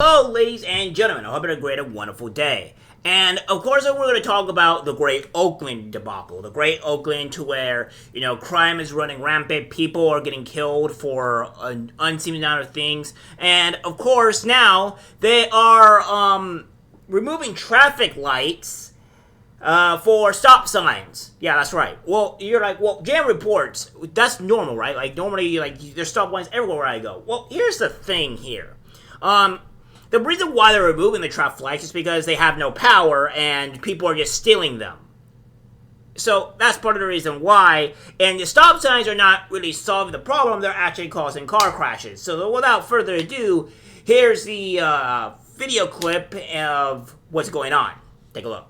Hello, ladies and gentlemen. I hope you had a great and wonderful day. And, of course, we're going to talk about the Great Oakland debacle. The Great Oakland to where, crime is running rampant. People are getting killed for an unseen amount of things. And, of course, now they are removing traffic lights for stop signs. Yeah, that's right. Well, you're like, well, jam reports, that's normal, right? Like, normally, there's stop signs everywhere where I go. Well, here's the thing here. The reason why they're removing the traffic lights is because they have no power and people are just stealing them. So that's part of the reason why. And the stop signs are not really solving the problem, they're actually causing car crashes. So without further ado, here's the video clip of what's going on. Take a look.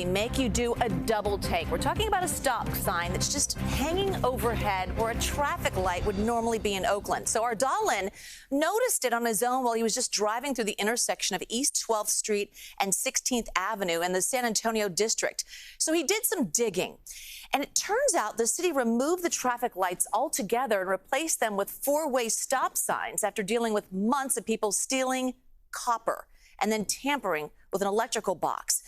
Make you do a double take. We're talking about a stop sign that's just hanging overhead where a traffic light would normally be in Oakland. So our Dahlin noticed it on his own while he was just driving through the intersection of East 12th Street and 16th Avenue in the San Antonio district. So he did some digging. And it turns out the city removed the traffic lights altogether and replaced them with four-way stop signs after dealing with months of people stealing copper and then tampering with an electrical box.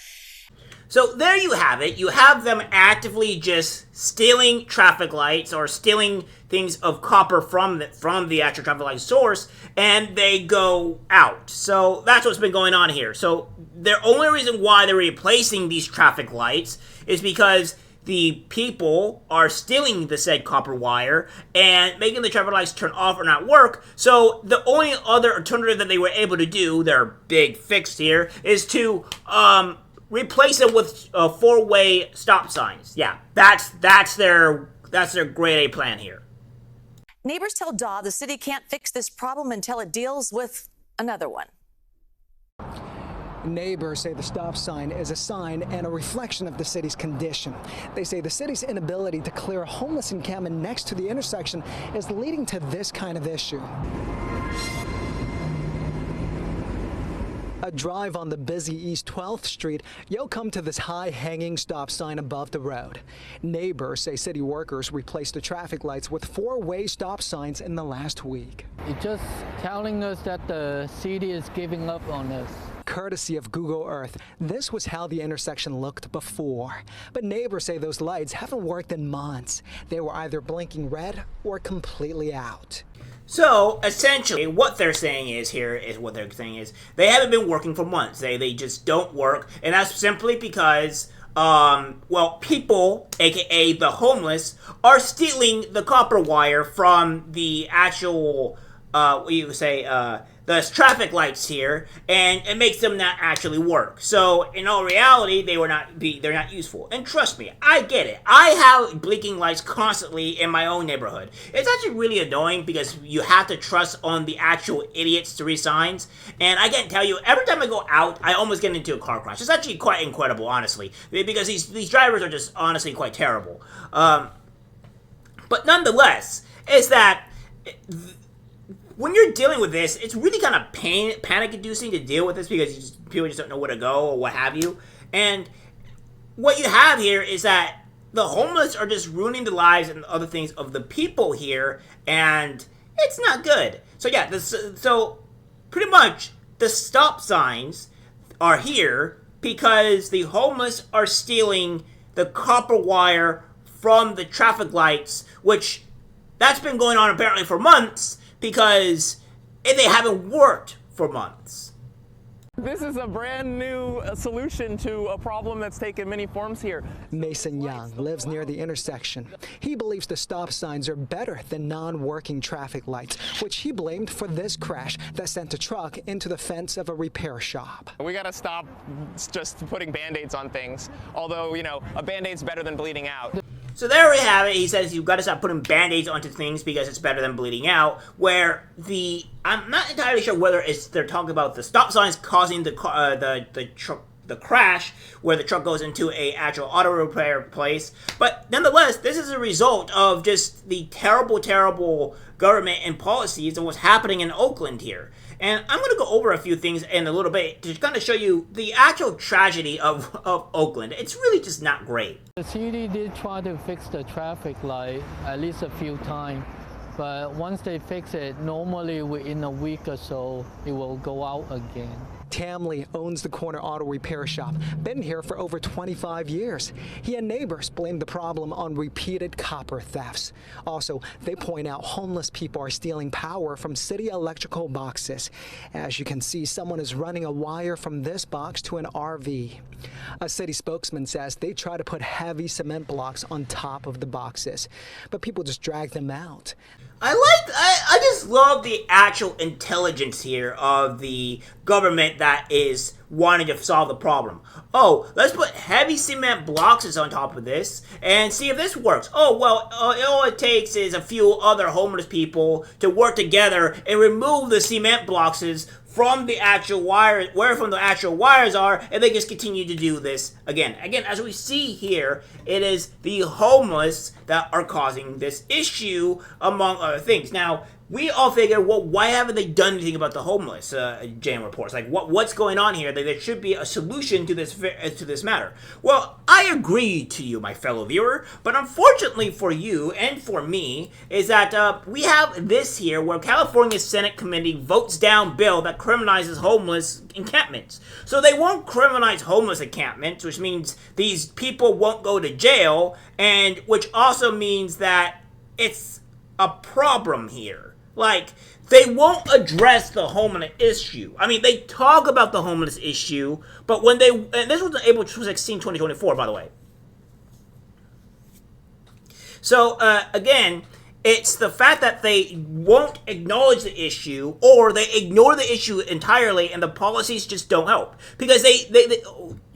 So there you have it. You have them actively just stealing traffic lights or stealing things of copper from the actual traffic light source, and they go out. So that's what's been going on here. So the only reason why they're replacing these traffic lights is because the people are stealing the said copper wire and making the traffic lights turn off or not work. So the only other alternative that they were able to do, their big fix here, is to replace it with four-way stop signs. Yeah, that's their grade A plan here. Neighbors tell Daw the city can't fix this problem until it deals with another one. Neighbors say the stop sign is a sign and a reflection of the city's condition. They say the city's inability to clear a homeless encampment next to the intersection is leading to this kind of issue. A drive on the busy East 12th Street, you'll come to this high-hanging stop sign above the road. Neighbors say city workers replaced the traffic lights with four-way stop signs in the last week. It's just telling us that the city is giving up on us. Courtesy of Google Earth, this was how the intersection looked before. But neighbors say those lights haven't worked in months. They were either blinking red or completely out. So, essentially, what they're saying is they haven't been working for months. They just don't work, and that's simply because, people, aka the homeless, are stealing the copper wire from the actual, the traffic lights here, and it makes them not actually work. So, in all reality, they're not useful. And trust me, I get it. I have blinking lights constantly in my own neighborhood. It's actually really annoying because you have to trust on the actual idiots to read signs. And I can tell you, every time I go out, I almost get into a car crash. It's actually quite incredible, honestly, because these drivers are just honestly quite terrible. But nonetheless, is that when you're dealing with this, it's really kind of panic-inducing to deal with this because people just don't know where to go or what have you. And what you have here is that the homeless are just ruining the lives and other things of the people here, and it's not good. So yeah, so pretty much the stop signs are here because the homeless are stealing the copper wire from the traffic lights, which that's been going on apparently for months, because they haven't worked for months. This is a brand new solution to a problem that's taken many forms here. Mason Young lives near the intersection. He believes the stop signs are better than non-working traffic lights, which he blamed for this crash that sent a truck into the fence of a repair shop. We gotta stop just putting Band-Aids on things, although, a Band-Aid's better than bleeding out. So there we have it. He says you've got to stop putting Band-Aids onto things because it's better than bleeding out. Where I'm not entirely sure whether they're talking about the stop signs causing the crash, where the truck goes into a actual auto repair place. But nonetheless, this is a result of just the terrible, terrible government and policies and what's happening in Oakland here. And I'm going to go over a few things in a little bit to kind of show you the actual tragedy of Oakland. It's really just not great. The city did try to fix the traffic light at least a few times, But once they fix it, normally within a week or so, it will go out again. Tamley owns the corner auto repair shop, been here for over 25 years. He and neighbors blame the problem on repeated copper thefts. Also, they point out homeless people are stealing power from city electrical boxes. As you can see, someone is running a wire from this box to an RV. A city spokesman says they try to put heavy cement blocks on top of the boxes, but people just drag them out. I just love the actual intelligence here of the government that is wanting to solve the problem. Oh, let's put heavy cement blocks on top of this and see if this works. Oh, well, all it takes is a few other homeless people to work together and remove the cement blocks from the actual wires, from the actual wires are, and they just continue to do this again. Again, as we see here, it is the homeless that are causing this issue, among other things. Now, we all figure, well, why haven't they done anything about the homeless? JM reports, like, what's going on here? That there should be a solution to this matter. Well, I agree to you, my fellow viewer, but unfortunately for you and for me, is that we have this here where California Senate committee votes down bill that criminalizes homeless encampments. So they won't criminalize homeless encampments, which means these people won't go to jail, and which also means that it's a problem here. Like, they won't address the homeless issue. I mean, they talk about the homeless issue, but when they, and this was April 16, 2024, by the way. So, again, it's the fact that they won't acknowledge the issue, or they ignore the issue entirely, and the policies just don't help. Because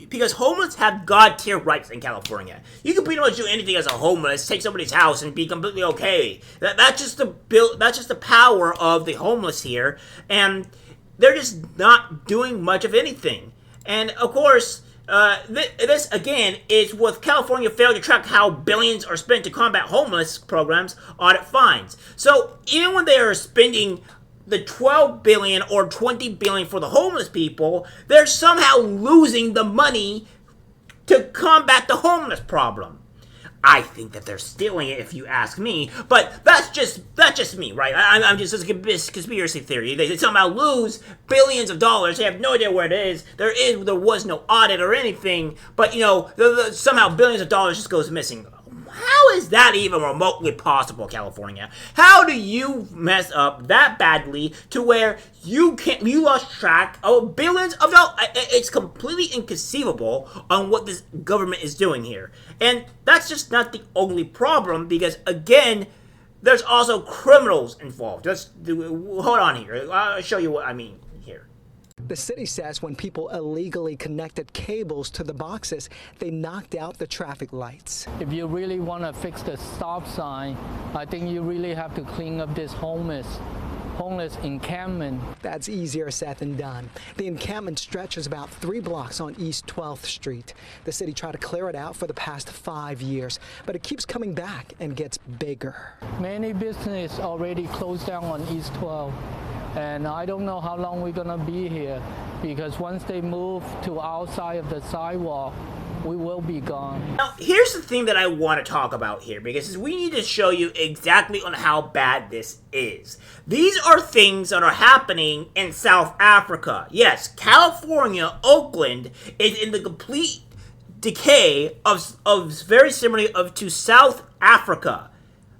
because homeless have God-tier rights in California. You can pretty much do anything as a homeless, take somebody's house, and be completely okay. That's just the power of the homeless here, and they're just not doing much of anything. And of course, this again is with California failing to track how billions are spent to combat homeless programs, audit fines. So even when they are spending the $12 billion or $20 billion for the homeless people, they're somehow losing the money to combat the homeless problem. I think that they're stealing it, if you ask me, but that's just me, right? I'm just a conspiracy theory. They somehow lose billions of dollars. They have no idea where it is. There was no audit or anything, but somehow billions of dollars just goes missing. How is that even remotely possible, California? How do you mess up that badly to where you lost track of billions of dollars? It's completely inconceivable on what this government is doing here. And that's just not the only problem, because again, there's also criminals involved. Hold on here. I'll show you what I mean here. The city says when people illegally connected cables to the boxes, they knocked out the traffic lights. If you really want to fix the stop sign, I think you really have to clean up this homeless encampment. That's easier said than done. The encampment stretches about 3 blocks on East 12th Street. The city tried to clear it out for the past 5 years, but it keeps coming back and gets bigger. Many businesses already closed down on East 12. And I don't know how long we're gonna be here, because once they move to outside of the sidewalk, we will be gone. Now, here's the thing that I want to talk about here, because we need to show you exactly on how bad this is. These are things that are happening in South Africa. Yes, California, Oakland is in the complete decay of very similar to South Africa.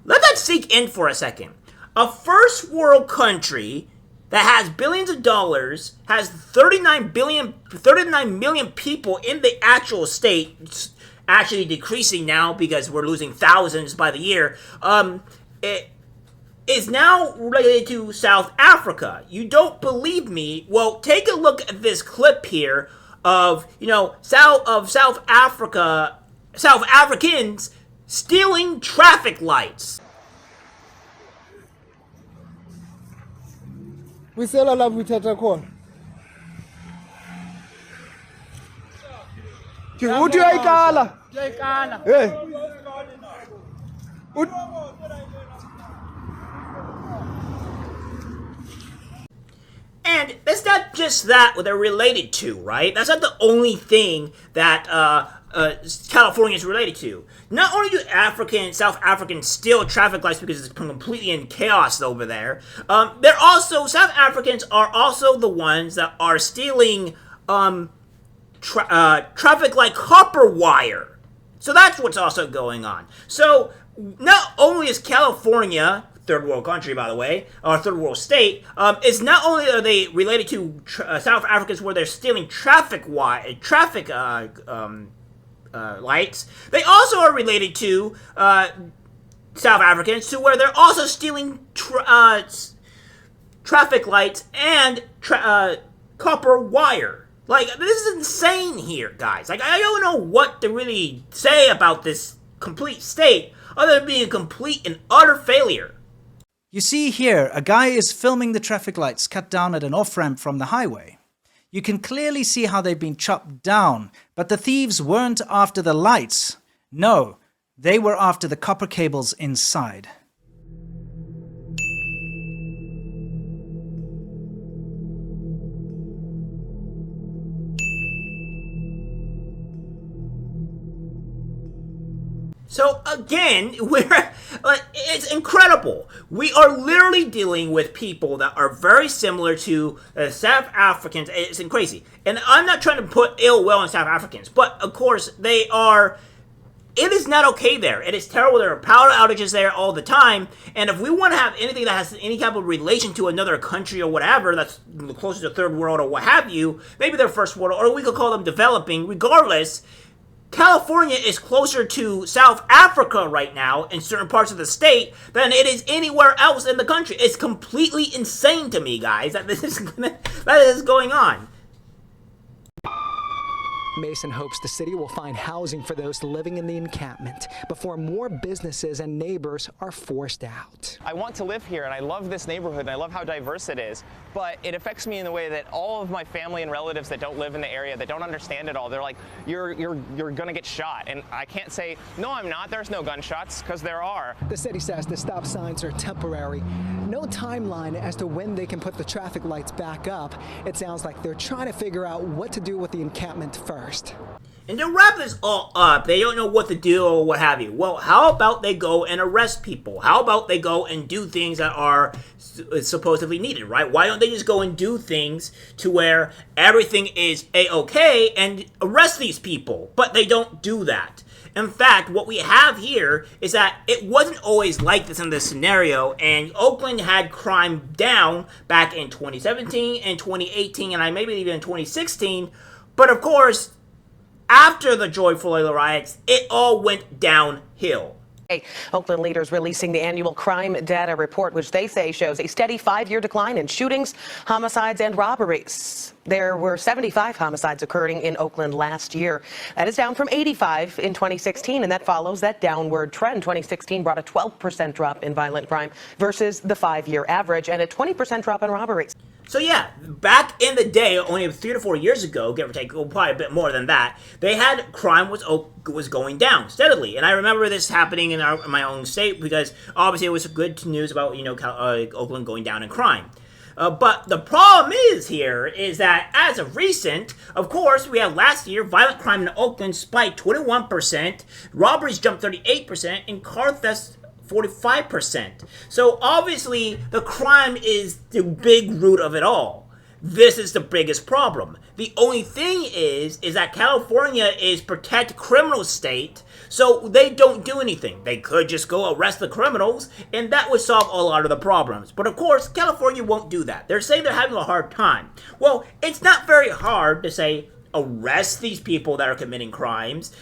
Let that sink in for a second. A first world country that has billions of dollars, has 39 million people in the actual state, it's actually decreasing now because we're losing thousands by the year, it is now related to South Africa. You don't believe me? Well, take a look at this clip here of, South Africans stealing traffic lights. Wisela la buthatha khona. Uthi uyayikala. Uyayikala. Hey. And that's not just that what they're related to, right? That's not the only thing that California is related to. Not only do South Africans steal traffic lights because it's completely in chaos over there, South Africans are also the ones that are stealing traffic light copper wire. So that's what's also going on. So not only is California, third world country by the way, or third world state, is not only are they related to South Africans where they're stealing traffic lights, they also are related to South Africans to where they're also stealing traffic lights and copper wire. Like, this is insane here, guys. Like, I don't know what to really say about this complete state other than being a complete and utter failure. You see here, a guy is filming the traffic lights cut down at an off-ramp from the highway. You can clearly see how they've been chopped down, but the thieves weren't after the lights. No, they were after the copper cables inside. So again, it's incredible. We are literally dealing with people that are very similar to South Africans. It's crazy. And I'm not trying to put ill will on South Africans, but of course they are. It is not okay there. It is terrible. There are power outages there all the time. And if we want to have anything that has any type of relation to another country or whatever that's closer to third world or what have you, maybe they're first world, or we could call them developing, regardless, California is closer to South Africa right now in certain parts of the state than it is anywhere else in the country. It's completely insane to me, guys, that this is going on. Mason hopes the city will find housing for those living in the encampment before more businesses and neighbors are forced out. I want to live here and I love this neighborhood and I love how diverse it is, but it affects me in the way that all of my family and relatives that don't live in the area, that don't understand it all, they're like, you're gonna get shot. And I can't say, no, I'm not, there's no gunshots, because there are. The city says the stop signs are temporary. No timeline as to when they can put the traffic lights back up. It sounds like they're trying to figure out what to do with the encampment first. And to wrap this all up, they don't know what to do or what have you. Well, how about they go and arrest people? How about they go and do things that are supposedly needed, right? Why don't they just go and do things to where everything is a-okay and arrest these people? But they don't do that. In fact, what we have here is that it wasn't always like this in this scenario, and Oakland had crime down back in 2017 and 2018, and maybe even in 2016. But of course, after the George Floyd riots, it all went downhill. Oakland leaders releasing the annual crime data report, which they say shows a steady 5-year decline in shootings, homicides, and robberies. There were 75 homicides occurring in Oakland last year. That is down from 85 in 2016, and that follows that downward trend. 2016 brought a 12% drop in violent crime versus the 5-year average and a 20% drop in robberies. So yeah, back in the day, only 3 to 4 years ago, give or take, probably a bit more than that, they had crime was going down steadily. And I remember this happening in my own state because obviously it was good news about, Oakland going down in crime. But the problem is that as of recent, of course, we had last year, violent crime in Oakland spiked 21%, robberies jumped 38%, and car thefts 45%. So obviously the crime is the big root of it all. This is the biggest problem. The only thing is that California is protect criminal state, so they don't do anything. They could just go arrest the criminals, and that would solve a lot of the problems. But of course, California won't do that. They're saying they're having a hard time. Well, it's not very hard to say arrest these people that are committing crimes,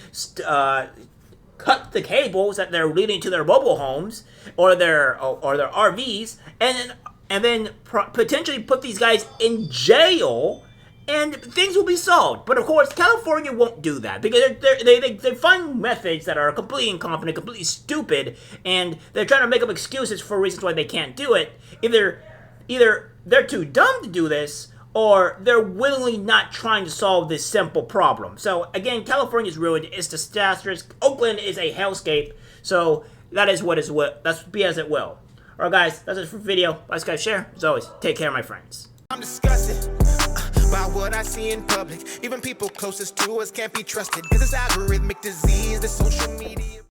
cut the cables that they're leading to their mobile homes or their RVs, and then potentially put these guys in jail, and things will be solved. But of course, California won't do that because they find methods that are completely incompetent, completely stupid, and they're trying to make up excuses for reasons why they can't do it. Either they're too dumb to do this, or they're willingly not trying to solve this simple problem. So again, California's ruined. It's disastrous. Oakland is a hellscape. So that's be as it will. Alright guys, that's it for the video. Like, guys, share. As always, take care, my friends. I'm disgusted. by what I see in public. Even people closest to us can't be trusted, cause it's algorithmic disease, the social media.